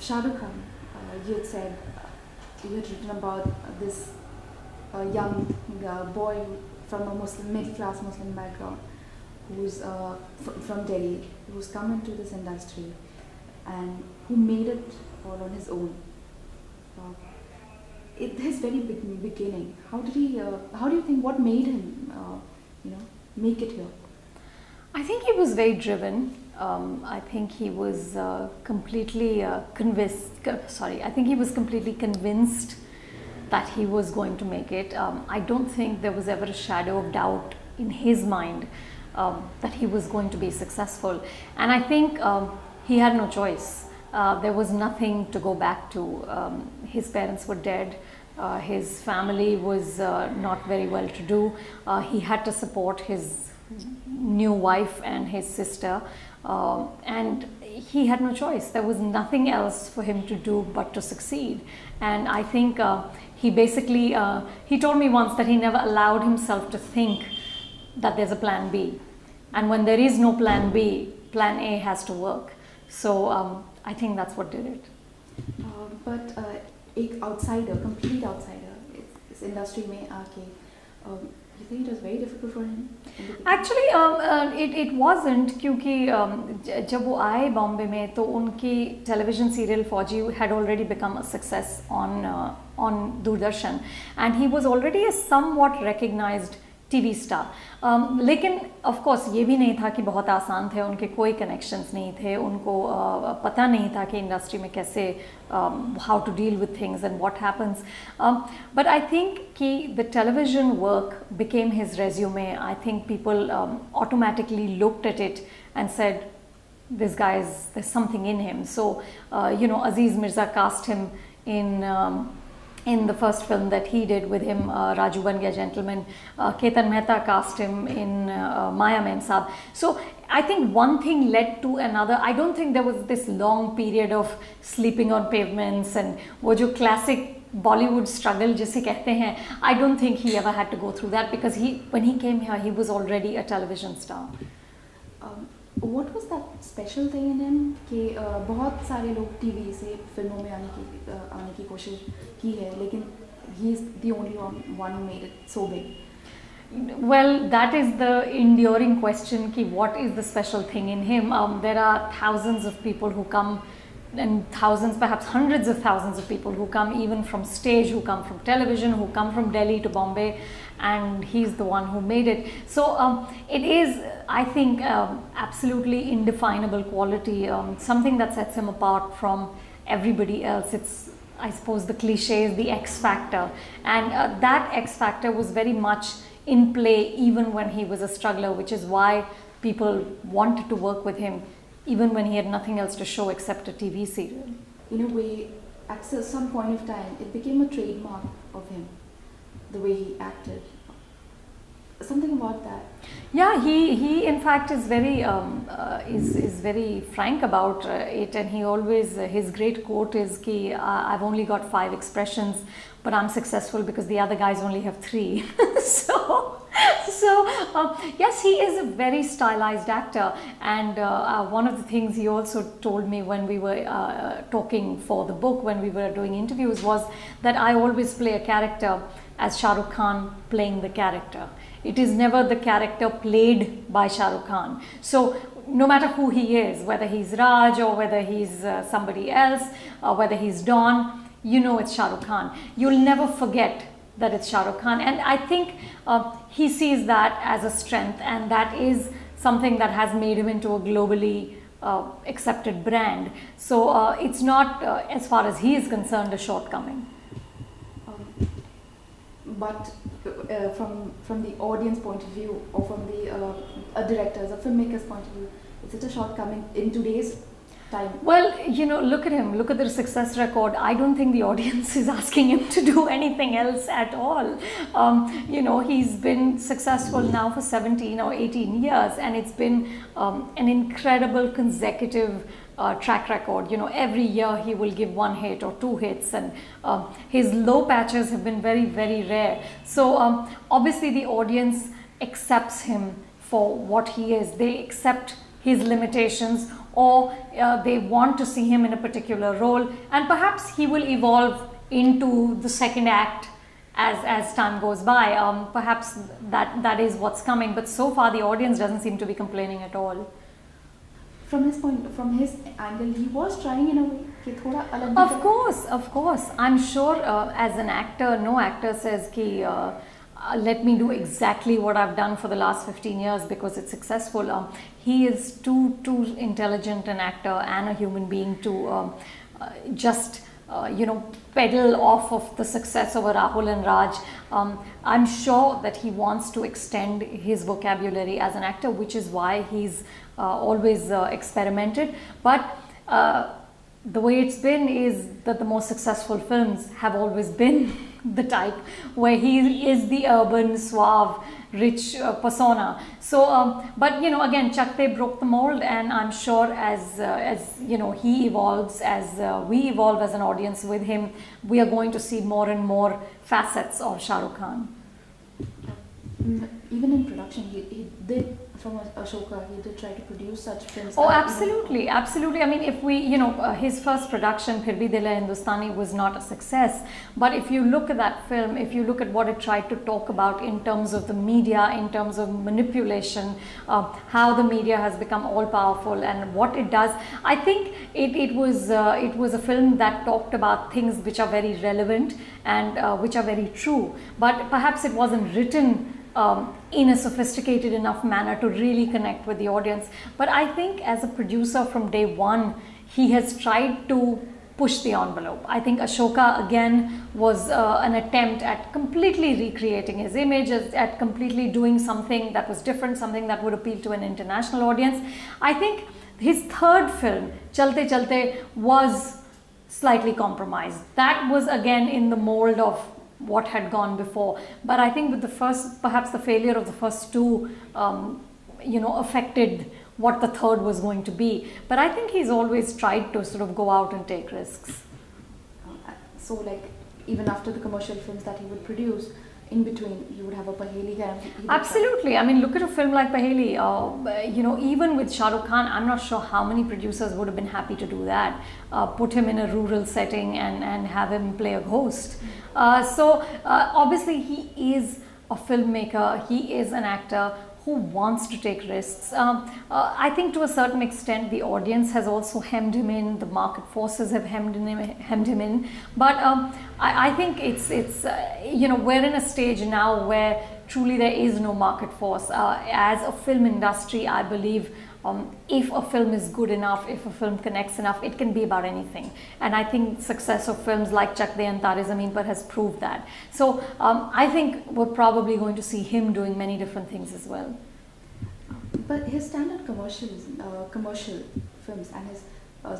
Shahrukh Khan, you had said, you had written about this young boy from a middle-class Muslim background, who's from Delhi, who's come into this industry and who made it all on his own. His very beginning, how did he? How do you think? What made him, make it here? I think he was very driven. I think he was completely convinced. I think he was completely convinced that he was going to make it. I don't think there was ever a shadow of doubt in his mind that he was going to be successful. And I think he had no choice. There was nothing to go back to. His parents were dead. His family was not very well to do. He had to support his new wife and his sister, and he had no choice. There was nothing else for him to do but to succeed. And I think he basically, he told me once that he never allowed himself to think that there's a plan B. And when there is no plan B, plan A has to work. So I think that's what did it. But एक outsider, complete outsider, इस industry में आके, you think it was very difficult for him? Actually, it wasn't, क्योंकि जब वो आए बॉम्बे में तो उनकी television serial फौजी had already become a success on Doordarshan, and he was already a somewhat recognized TV star. लेकिन of course ये भी नहीं था कि बहुत आसान थे, उनके कोई connections नहीं थे, उनको पता नहीं था कि industry में कैसे how to deal with things and what happens. But I think कि the television work became his resume. I think people automatically looked at it and said, this guy there's something in him. So Aziz Mirza cast him in the first film that he did with him, Raju Ban Gaya Gentleman. Ketan Mehta cast him in Maya Main Saab. So I think one thing led to another. I don't think there was this long period of sleeping on pavements and wo jo classic Bollywood struggle जिसे कहते हैं. I don't think he ever had to go through that, because when he came here, he was already a television star. What was that special thing in him कि बहुत सारे लोग TV से फिल्मों में आने की कोशिश की है, लेकिन he is the only one who made it so big? Well, that is the enduring question कि what is the special thing in him? There are thousands of people who come, and thousands, perhaps hundreds of thousands of people who come even from stage, who come from television, who come from Delhi to Bombay, and he's the one who made it. So it is, I think, absolutely indefinable quality, something that sets him apart from everybody else. It's, I suppose, the cliche is the X factor, and that X factor was very much in play even when he was a struggler, which is why people wanted to work with him even when he had nothing else to show except a TV serial. In a way, at some point of time, it became a trademark of him, the way he acted. Something about that. Yeah, he in fact is very is very frank about it, and he always, his great quote is कि I've only got 5 expressions, but I'm successful because the other guys only have 3. So yes, he is a very stylized actor, and one of the things he also told me when we were talking for the book, when we were doing interviews, was that I always play a character as Shahrukh Khan playing the character. It is never the character played by Shahrukh Khan. So no matter who he is, whether he's Raj or whether he's somebody else, or whether he's Don, you know it's Shahrukh Khan. You'll never forget that it's Shahrukh Khan, and I think he sees that as a strength, and that is something that has made him into a globally accepted brand. So it's not, as far as he is concerned, a shortcoming. But from the audience point of view, or from the director's or filmmaker's point of view, is it a shortcoming in today's time? Well, look at him, look at the success record. I don't think the audience is asking him to do anything else at all. He's been successful now for 17 or 18 years, and it's been an incredible consecutive track record. Every year he will give 1 hit or 2 hits, and his low patches have been very, very rare. So obviously the audience accepts him for what he is. They accept his limitations, or they want to see him in a particular role, and perhaps he will evolve into the second act as time goes by. Perhaps that is what's coming, but so far the audience doesn't seem to be complaining at all. From his angle, he was trying in a way कि थोड़ा अलग भी Of course. I'm sure as an actor, no actor says कि let me do exactly what I've done for the last 15 years because it's successful. He is too intelligent an actor and a human being to just pedal off of the success over Rahul and Raj. I'm sure that he wants to extend his vocabulary as an actor, which is why he's always experimented. But the way it's been is that the most successful films have always been the type where he is the urban, suave, rich persona. So, but again, Chakte broke the mold, and I'm sure as he evolves, as we evolve as an audience with him, we are going to see more and more facets of Shahrukh Khan. Even in production, he did, from Ashoka, he did try to produce such films. Oh, absolutely. I mean, if we, his first production, Phir Bhi Dil Hai Hindustani, was not a success. But if you look at that film, if you look at what it tried to talk about in terms of the media, in terms of manipulation, how the media has become all powerful and what it does, I think it was a film that talked about things which are very relevant and which are very true. But perhaps it wasn't written in a sophisticated enough manner to really connect with the audience. But I think as a producer from day one, he has tried to push the envelope. I think Ashoka again was an attempt at completely recreating his image, at completely doing something that was different, something that would appeal to an international audience. I think his third film, Chalte Chalte, was slightly compromised. That was again in the mold of what had gone before, but I think with the first, perhaps the failure of the first two affected what the third was going to be. But I think he's always tried to sort of go out and take risks. So like even after the commercial films that he would produce, in between you would have a Paheli kind of... Absolutely. I mean, look at a film like Paheli. Even with Shahrukh Khan, I'm not sure how many producers would have been happy to do that. Put him in a rural setting and have him play a ghost. So obviously he is a filmmaker, he is an actor who wants to take risks. I think to a certain extent the audience has also hemmed him in, the market forces have hemmed him in. But I think it's we're in a stage now where truly there is no market force. As a film industry, I believe if a film is good enough, if a film connects enough, it can be about anything. And I think success of films like Chak De and Tare Zameen Par has proved that. So I think we're probably going to see him doing many different things as well. But his standard commercial films and his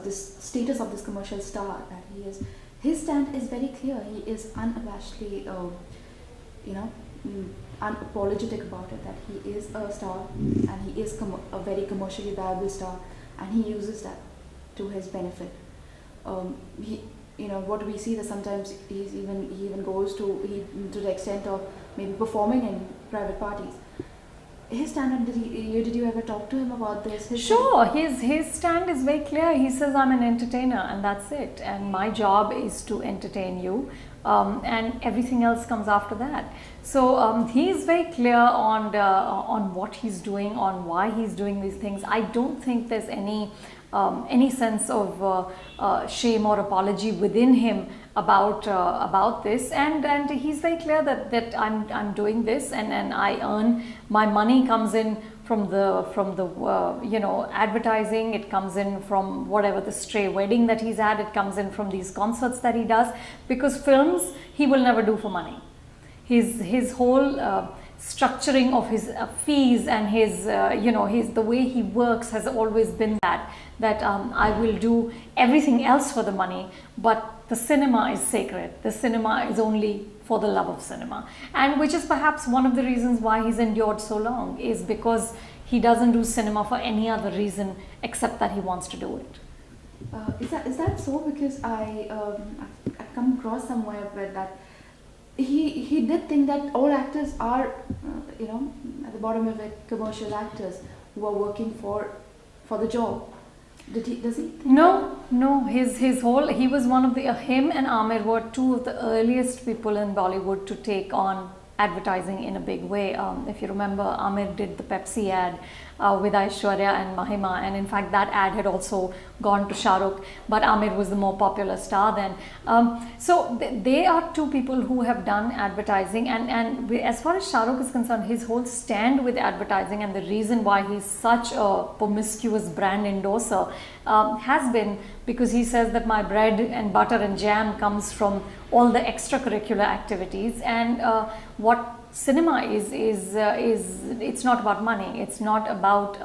this status of this commercial star that he is, his stand is very clear. He is unabashedly, unapologetic about it, that he is a star and he is a very commercially viable star, and he uses that to his benefit. What we see that sometimes he even goes to the extent of maybe performing in private parties. His stand, did you ever talk to him about this? Sure, his stand is very clear. He says, I'm an entertainer and that's it, and my job is to entertain you, and everything else comes after that. So he is very clear on what he's doing, on why he's doing these things. I don't think there's any sense of shame or apology within him about this, and he's very clear that I'm doing this, and I earn, my money comes in from the advertising, it comes in from whatever the stray wedding that he's had, it comes in from these concerts that he does, because films he will never do for money. His whole structuring of his fees and his the way he works has always been that I will do everything else for the money, but the cinema is sacred. The cinema is only for the love of cinema, and which is perhaps one of the reasons why he's endured so long, is because he doesn't do cinema for any other reason except that he wants to do it. Is that so? Because I've come across somewhere where that he did think that all actors are at the bottom of it, commercial actors who are working for the job. Does he? No, no. His whole he was one of the him and Amir were two of the earliest people in Bollywood to take on advertising in a big way. If you remember, Amir did the Pepsi ad with Aishwarya and Mahima, and in fact that ad had also gone to Shahrukh, but Amir was the more popular star then. So they are two people who have done advertising, and as far as Shahrukh is concerned, his whole stand with advertising and the reason why he's such a promiscuous brand endorser has been because he says that my bread and butter and jam comes from all the extracurricular activities, and what cinema is it's not about money. It's not about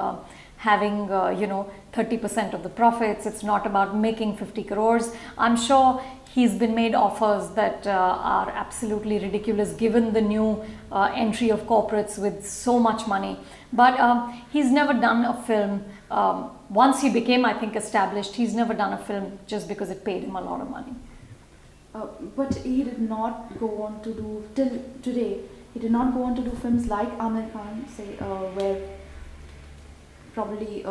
having 30% of the profits. It's not about making 50 crores. I'm sure he's been made offers that are absolutely ridiculous given the new entry of corporates with so much money. But he's never done a film. Once he became, I think, established, he's never done a film just because it paid him a lot of money. But he did not go on to do, till today, he did not go on to do films like Amir Khan, say, where probably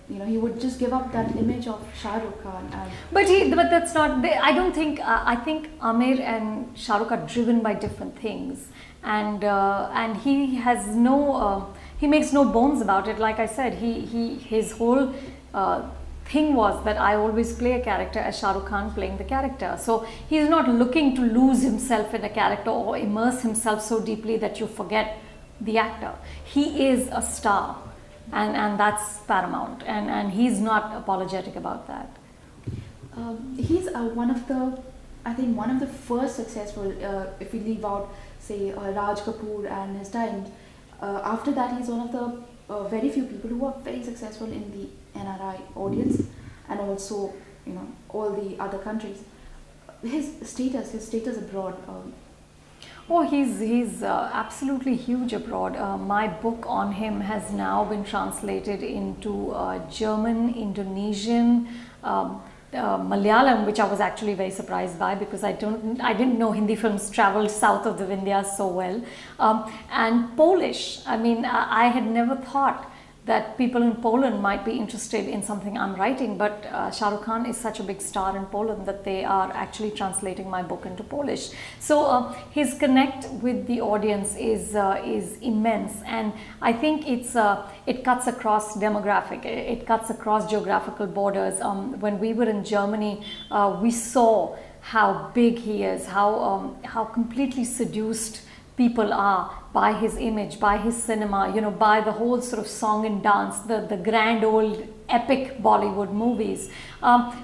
he would just give up that image of Shahrukh Khan. But that's not. I don't think. I think Amir and Shahrukh are driven by different things, and he has no. He makes no bones about it. Like I said, his whole thing was that I always play a character as Shahrukh Khan playing the character. So he's not looking to lose himself in a character or immerse himself so deeply that you forget the actor. He is a star, and that's paramount, and he's not apologetic about that. He's one of the first successful, if we leave out say Raj Kapoor and his time, after that he's one of the very few people who are very successful in the NRI audience and also all the other countries. His status abroad. Oh, he's absolutely huge abroad. My book on him has now been translated into German, Indonesian, Malayalam, which I was actually very surprised by because I didn't know Hindi films traveled south of the Vindhyas so well, and Polish. I mean, I had never thought that people in Poland might be interested in something I'm writing, but Shahrukh Khan is such a big star in Poland that they are actually translating my book into Polish. So his connect with the audience is immense, and I think it cuts across demographic, it cuts across geographical borders. When we were in Germany, we saw how big he is, how completely seduced people are by his image, by his cinema, by the whole sort of song and dance, the grand old epic Bollywood movies.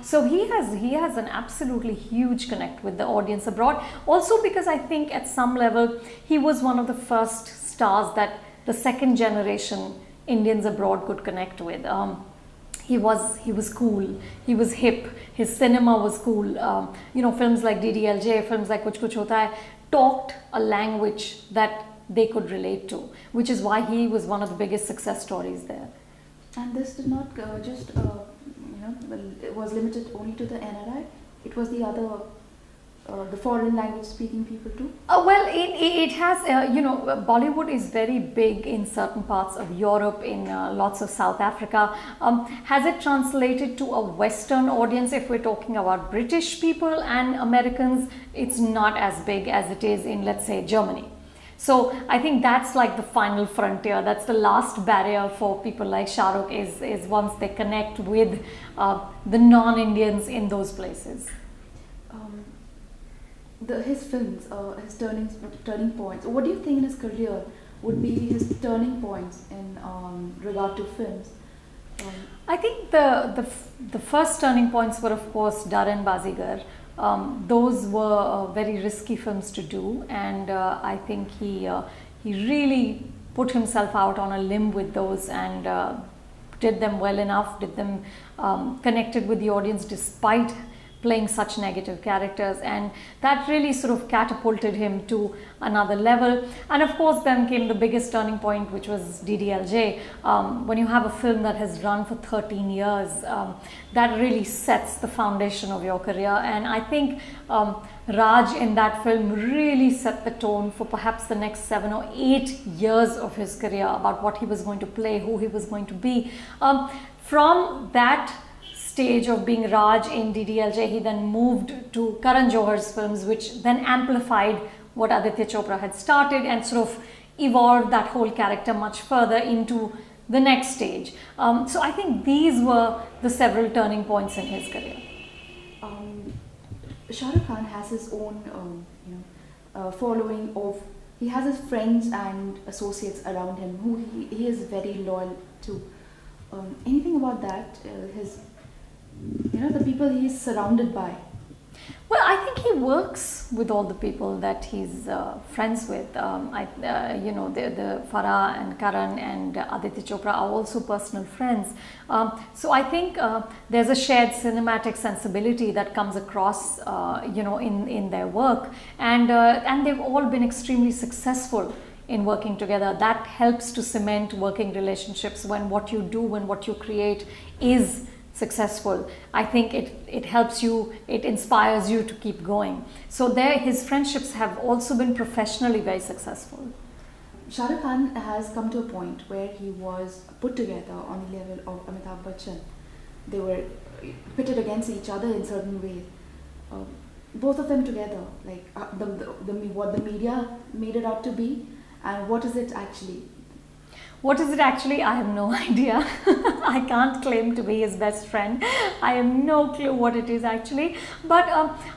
So he has an absolutely huge connect with the audience abroad. Also because I think at some level he was one of the first stars that the second generation Indians abroad could connect with. He was cool, he was hip, his cinema was cool. Films like DDLJ, films like Kuch Kuch Hota Hai talked a language that they could relate to, which is why he was one of the biggest success stories there. And this did not it was limited only to the NRI. It was the other, the foreign language speaking people too. Well, it has, Bollywood is very big in certain parts of Europe, in lots of South Africa. Has it translated to a Western audience? If we're talking about British people and Americans, it's not as big as it is in, let's say, Germany. So I think that's like the final frontier. That's the last barrier for people like Shahrukh is once they connect with the non-Indians in those places. His films, his turning points. What do you think in his career would be his turning points in regard to films? I think the first turning points were, of course, Dar and Bazigar. Those were very risky films to do, and I think he really put himself out on a limb with those and did them well enough, did them connected with the audience despite playing such negative characters, and that really sort of catapulted him to another level. And of course then came the biggest turning point, which was DDLJ. When you have a film that has run for 13 years, that really sets the foundation of your career, and I think Raj in that film really set the tone for perhaps the next 7 or 8 years of his career about what he was going to play, who he was going to be. From that stage of being Raj in DDLJ, he then moved to Karan Johar's films, which then amplified what Aditya Chopra had started and sort of evolved that whole character much further into the next stage. So I think these were the several turning points in his career. Shahrukh Khan has his own following of, he has his friends and associates around him who he is very loyal to. Anything about that? The people he is surrounded by. Well, I think he works with all the people that he's friends with. The Farah and Karan and Aditya Chopra are also personal friends. So I think there's a shared cinematic sensibility that comes across, in their work, and they've all been extremely successful in working together. That helps to cement working relationships when what you do, when what you create is successful. I think it helps you, it inspires you to keep going. So his friendships have also been professionally very successful. Shahrukh Khan has come to a point where he was put together on the level of Amitabh Bachchan. They were pitted against each other in certain ways. Both of them together, like what the media made it out to be, and what is it actually? What is it actually? I have no idea. I can't claim to be his best friend. I have no clue what it is actually. But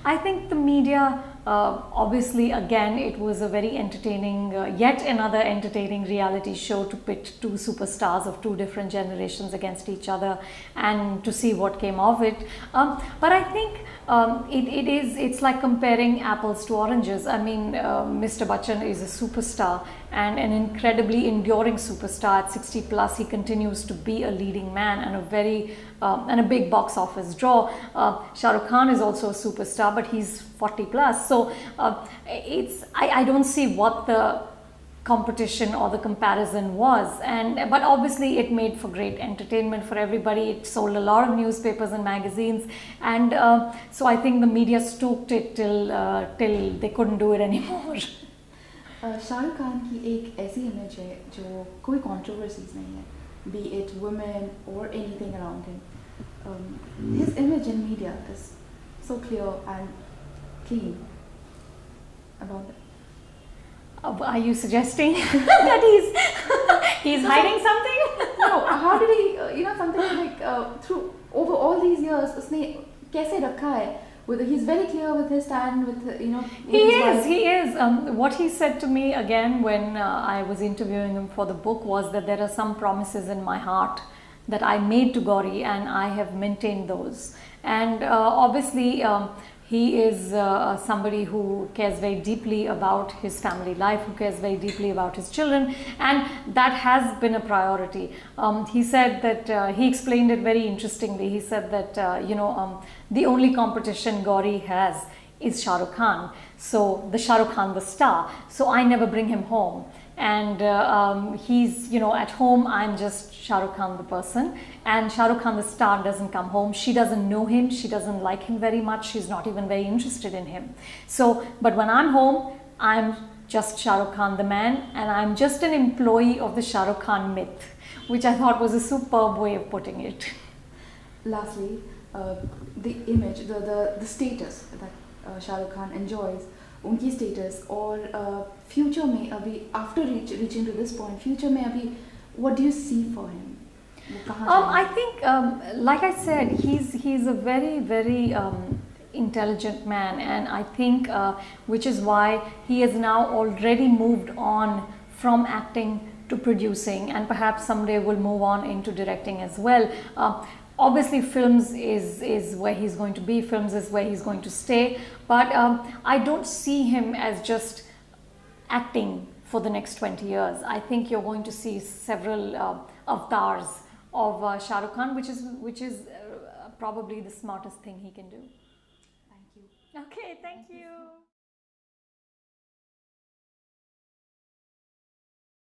I think the media, obviously, again, it was a very entertaining, yet another entertaining reality show to pit two superstars of two different generations against each other and to see what came of it. But I think it's like comparing apples to oranges. I mean, Mr. Bachchan is a superstar and an incredibly enduring superstar. At 60 plus, he continues to be a leading man and a big box office draw. Shahrukh Khan is also a superstar, but he's 40 plus. So I don't see what the competition or the comparison was, but obviously it made for great entertainment for everybody. It sold a lot of newspapers and magazines, and so I think the media stoked it till they couldn't do it anymore. Shahrukh Khan की एक ऐसी image है जो कोई controversies नहीं है, be it women or anything around him. His image in media is so clear and clean about that. Are you suggesting that he's hiding something? No, how did he, something like through over all these years, उसने कैसे रखा है? He's very clear with his stand, with He is. What he said to me again when I was interviewing him for the book was that there are some promises in my heart that I made to Gauri, and I have maintained those. And obviously, he is somebody who cares very deeply about his family life, who cares very deeply about his children, and that has been a priority. He said that, he explained it very interestingly. He said that, the only competition Gauri has is Shahrukh Khan. So the Shahrukh Khan, the star. So I never bring him home. And he's, at home, I'm just Shahrukh Khan the person, and Shahrukh Khan the star doesn't come home. She doesn't know him, she doesn't like him very much, she's not even very interested in him. So, but when I'm home, I'm just Shahrukh Khan the man, and I'm just an employee of the Shahrukh Khan myth, which I thought was a superb way of putting it. Lastly, the image, the status that Shahrukh Khan enjoys, उनकी status और future में अभी after reaching to this point, future में अभी what do you see for him? I think, like I said, he's a very, very intelligent man, and I think which is why he has now already moved on from acting to producing, and perhaps someday will move on into directing as well. Obviously, films is where he's going to be, films is where he's going to stay, but I don't see him as just acting for the next 20 years. I think you're going to see several avatars of Shahrukh Khan, which is probably the smartest thing he can do. Thank you. Okay, thank you.